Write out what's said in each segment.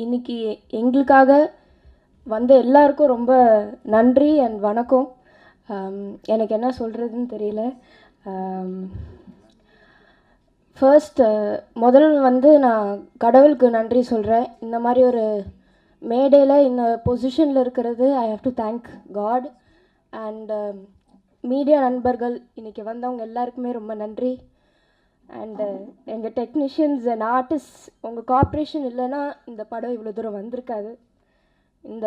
இன்னைக்கு எங்களுக்காக வந்த எல்லாருக்கும் ரொம்ப நன்றி அண்ட் வணக்கம். எனக்கு என்ன சொல்கிறதுன்னு தெரியல. ஃபர்ஸ்ட் முதல்ல நான் கடவுளுக்கு நன்றி சொல்கிறேன். இந்த மாதிரி ஒரு மேடையில் இந்த பொசிஷனில் இருக்கிறது I have to thank God. And media நண்பர்கள் இன்றைக்கி வந்தவங்க எல்லாருக்குமே ரொம்ப நன்றி. அண்டு எங்கள் டெக்னீஷியன்ஸ் அண்ட் ஆர்டிஸ்ட், உங்கள் கோஆப்ரேஷன் இல்லைன்னா இந்த படம் இவ்வளோ தூரம் வந்திருக்காது. இந்த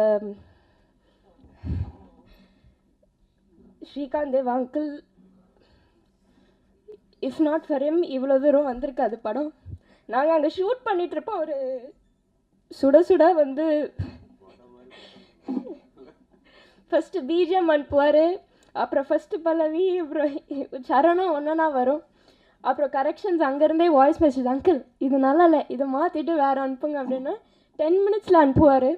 Srikanth Dev uncle, if not for him இவ்வளோ தூரம் வந்திருக்காது படம். நாங்கள் அங்கே ஷூட் பண்ணிகிட்ருப்போம், ஒரு சுட சுட வந்து ஃபஸ்ட்டு பிஜிஎம் அனுப்புவார், அப்புறம் ஃபஸ்ட்டு பல்லவி, அப்புறம் சரணம் ஒன்றா வரும், அப்புறம் கரெக்ஷன்ஸ் அங்கேருந்தே வாய்ஸ் மெசேஜ், அங்கிள் இது நல்லா இல்லை, இதை மாற்றிட்டு வேறு அனுப்புங்க அப்படின்னு 10 மினிட்ஸில் அனுப்புவார்.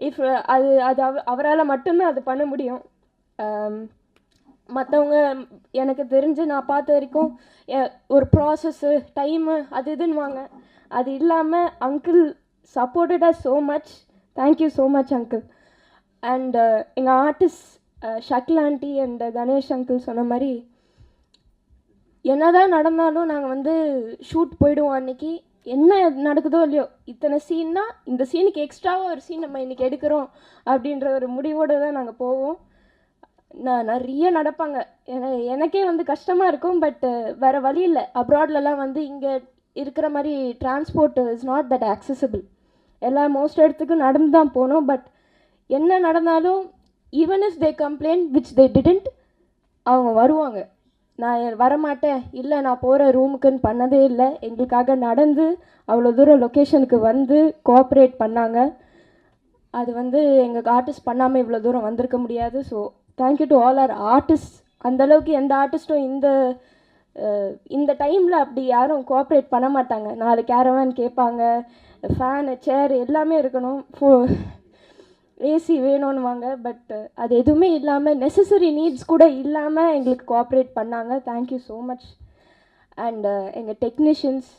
இஃப் அது அது அவரால் மட்டும்தான் அது பண்ண முடியும். மற்றவங்க எனக்கு தெரிஞ்சு நான் பார்த்த வரைக்கும் ஒரு ப்ராசஸ்ஸு டைமு அது இதுன்னுவாங்க. அது இல்லாமல் uncle supported us so much. Thank you so much uncle. And எங்கள் artist Shakeel aunty and Ganesh uncle சொன்ன மாதிரி என்னதான் நடந்தாலும் நாங்கள் வந்து ஷூட் போயிடுவோம். அன்றைக்கி என்ன நடக்குதோ இல்லையோ, இத்தனை சீன்னா இந்த சீனுக்கு எக்ஸ்ட்ராவாக ஒரு சீன் நம்ம இன்றைக்கி எடுக்கிறோம் அப்படின்ற ஒரு முடிவோடு தான் நாங்கள் போவோம். நிறைய நடப்பாங்க. எனக்கே வந்து கஷ்டமாக இருக்கும், பட் வேறு வழி இல்லை. அப்ராட்லலாம் வந்து இங்கே இருக்கிற மாதிரி transport is not that accessible. Most இடத்துக்கும் நடந்து தான் போனோம். பட் என்ன நடந்தாலும் even if they complaint which they didn't, அவங்க வருவாங்க. நான் வரமாட்டேன், இல்லை நான் போகிற ரூமுக்குன்னு பண்ணதே இல்லை. எங்களுக்காக நடந்து அவ்வளோ தூரம் லொக்கேஷனுக்கு வந்து கோஆப்ரேட் பண்ணாங்க. அது வந்து எங்கள் ஆர்டிஸ்ட் பண்ணாமல் இவ்வளோ தூரம் வந்திருக்க முடியாது. So thank you to all our artist. அந்தளவுக்கு எந்த ஆர்டிஸ்ட்டும் இந்த டைமில் அப்படி யாரும் கோஆப்ரேட் பண்ண மாட்டாங்க. 4 கேரவான் கேட்பாங்க, ஃபேனு சேர் எல்லாமே இருக்கணும், ஏசி வேணும்னுவாங்க. பட் அது எதுவுமே இல்லாமல், நெசசரி நீட்ஸ் கூட இல்லாமல் எங்களுக்கு கோஆப்ரேட் பண்ணாங்க. Thank you so much. அண்ட் எங்கள் டெக்னீஷியன்ஸ்,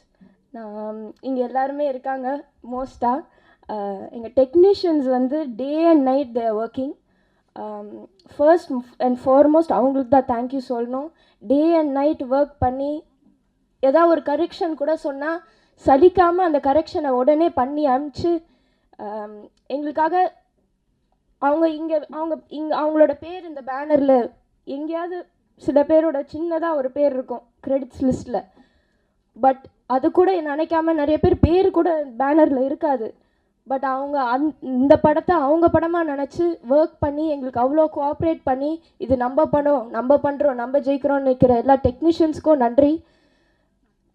இங்கே எல்லாருமே இருக்காங்க. மோஸ்ட்டாக எங்கள் டெக்னீஷியன்ஸ் வந்து day and night they are working. First and foremost அவங்களுக்கு தான் தேங்க்யூ சொல்லணும். டே அண்ட் நைட் ஒர்க் பண்ணி ஏதாவது ஒரு கரெக்ஷன் கூட சொன்னால் சலிக்காமல் அந்த கரெக்ஷனை உடனே பண்ணி அனுப்பிச்சு எங்களுக்காக அவங்களோட பேர் இந்த பேனரில் எங்கேயாவது சில பேரோட சின்னதாக ஒரு பேர் இருக்கும் கிரெடிட்ஸ் லிஸ்ட்டில். பட் அது கூட நினைக்காம நிறைய பேர் கூட பேனரில் இருக்காது. பட் அவங்க இந்த படத்தை அவங்க படமாக நினச்சி ஒர்க் பண்ணி எங்களுக்கு அவ்வளோ கோஆப்ரேட் பண்ணி இது நம்ம படம், நம்ம பண்ணுறோம், நம்ம ஜெயிக்கிறோம்னு நிற்கிற எல்லா டெக்னீஷியன்ஸ்க்கும் நன்றி.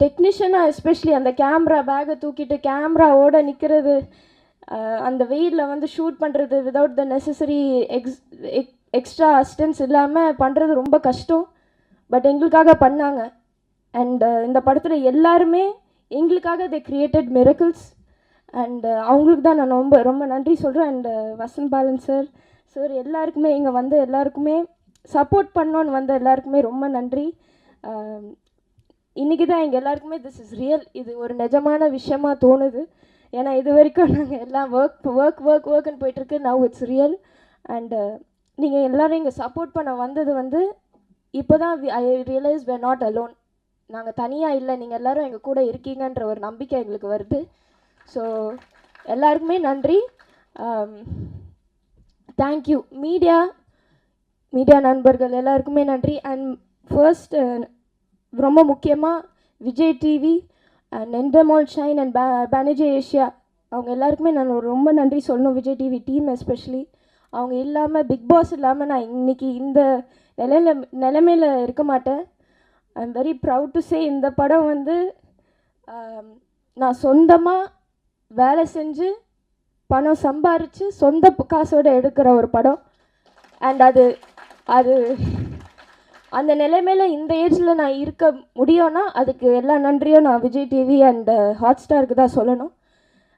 டெக்னீஷியனாக எஸ்பெஷலி அந்த கேமரா பேக்கை தூக்கிட்டு கேமராவோட நிற்கிறது, அந்த வெயிலில் வந்து ஷூட் பண்ணுறது without the necessary extra assistance இல்லாமல் பண்ணுறது ரொம்ப கஷ்டம். பட் எங்களுக்காக பண்ணாங்க. அண்ட் இந்த படத்தில் எல்லாருமே எங்களுக்காக தே கிரியேட்டட் மிரக்கிள்ஸ். அண்ட் அவங்களுக்கு தான் நான் ரொம்ப ரொம்ப நன்றி சொல்கிறேன். அண்ட் வசந்த் பாலன் சார் எல்லாருக்குமே, இங்கே வந்த எல்லாருக்குமே, சப்போர்ட் பண்ணோன்னு வந்த எல்லாருக்குமே ரொம்ப நன்றி. இன்றைக்கி தான் எங்கள் எல்லாருக்குமே திஸ் இஸ் ரியல், இது ஒரு நிஜமான விஷயமாக தோணுது. ஏன்னா இது வரைக்கும் நாங்கள் எல்லாம் ஒர்க்குன்னு போயிட்டுருக்கு. Now it's real. அண்டு நீங்கள் எல்லோரும் இங்கே சப்போர்ட் பண்ண வந்தது வந்து இப்போ தான் ஐ realise we are not alone. நாங்கள் தனியாக இல்லை, நீங்கள் எல்லோரும் எங்கள் கூட இருக்கீங்கன்ற ஒரு நம்பிக்கை எங்களுக்கு வருது. ஸோ எல்லாருக்குமே நன்றி. தேங்க்யூ மீடியா நண்பர்கள் எல்லாருக்குமே நன்றி. அண்ட் ஃபர்ஸ்ட் ரொம்ப முக்கியமாக Vijay TV and Endemol Shine and Banijay Asia, அவங்க எல்லாருக்குமே நான் ரொம்ப நன்றி சொல்லணும். விஜய் டிவி டீம் எஸ்பெஷலி, அவங்க இல்லாமல், பிக் பாஸ் இல்லாமல் நான் இன்றைக்கி இந்த நிலைமையில் இருக்க மாட்டேன். I am very proud to say இந்த படம் வந்து நான் சொந்தமாக வேலை செஞ்சு பணம் சம்பாரித்து சொந்த காசோடு எடுக்கிற ஒரு படம். அண்ட் அது அந்த நிலைமையில் இந்த ஏஜில் நான் இருக்க முடியும்னா அதுக்கு எல்லா நன்றியும் நான் விஜய் டிவி அண்ட் ஹாட்ஸ்டாருக்கு தான் சொல்லணும்.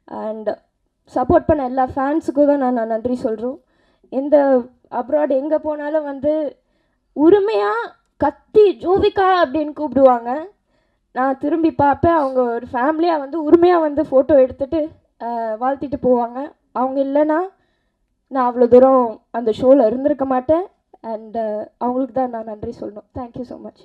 அண்ட் சப்போர்ட் பண்ண எல்லா ஃபேன்ஸுக்கும் தான் நான் நன்றி சொல்கிறோம். அப்ராட் எங்கே போனாலும் வந்து உரிமையாக கத்தி ஜோவிகா அப்படின்னு கூப்பிடுவாங்க. நான் திரும்பி பார்ப்பேன், அவங்க ஒரு ஃபேமிலியாக வந்து உரிமையாக வந்து ஃபோட்டோ எடுத்துகிட்டு வாழ்த்திட்டு போவாங்க. அவங்க இல்லைன்னா நான் அவ்வளோ தூரம் அந்த ஷோவில் இருந்திருக்க மாட்டேன். அண்ட் அவங்களுக்கு தான் நான் நன்றி சொல்லணும். Thank you so much.